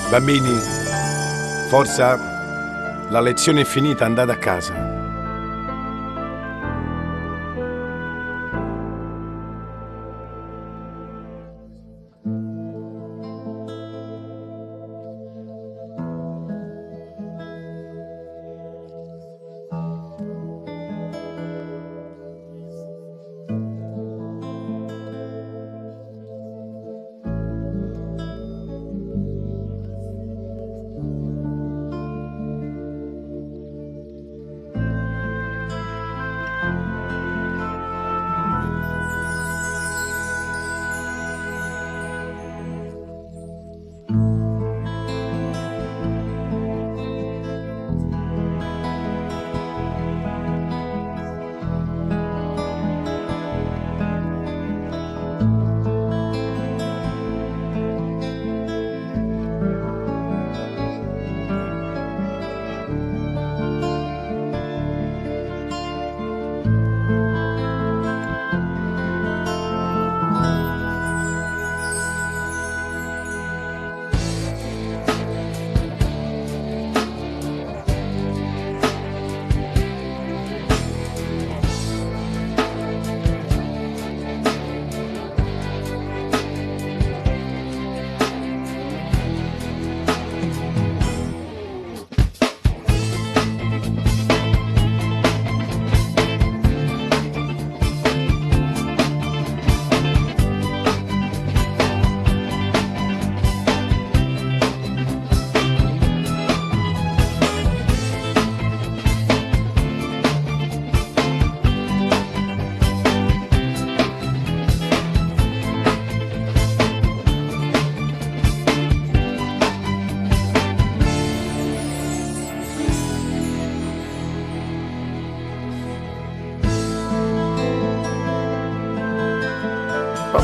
Bambini, forza, la lezione è finita, andate a casa.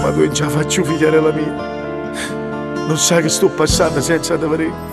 Ma tu non ce la faccio figliarella mia. Non sai che sto passando senza te vedere.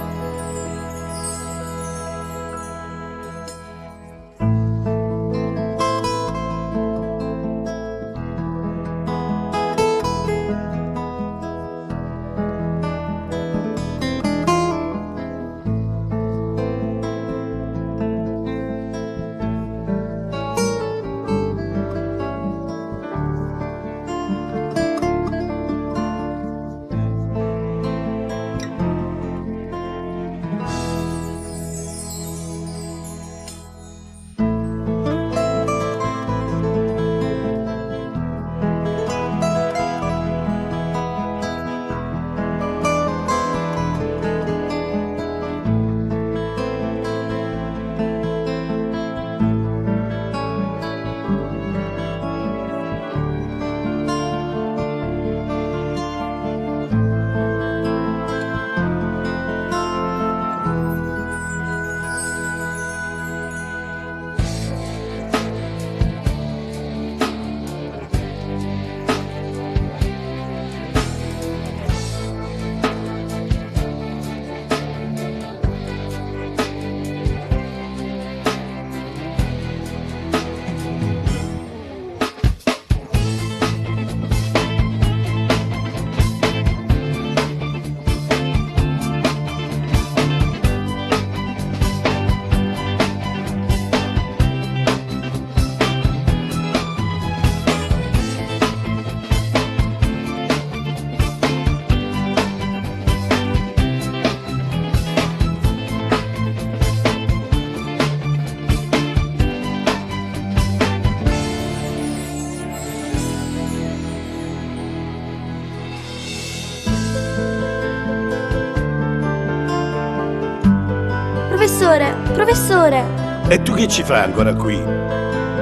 Professore! E tu che ci fai ancora qui?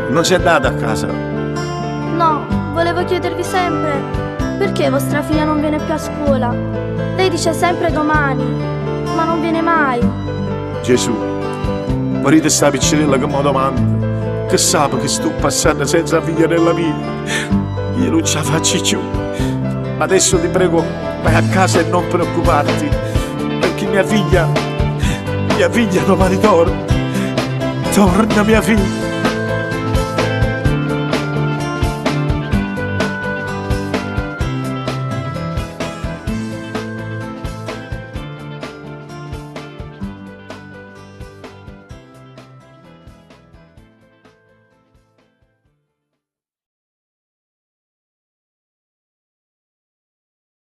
Non sei andata a casa? No, volevo chiedervi sempre perché vostra figlia non viene più a scuola. Lei dice sempre domani, ma non viene mai. Gesù, morite sta piccinella che mi domanda, che sa che sto passando senza figliarella mia. Io non ce la faccio più. Adesso ti prego, vai a casa e non preoccuparti, perché mia figlia domani torna mia figlia.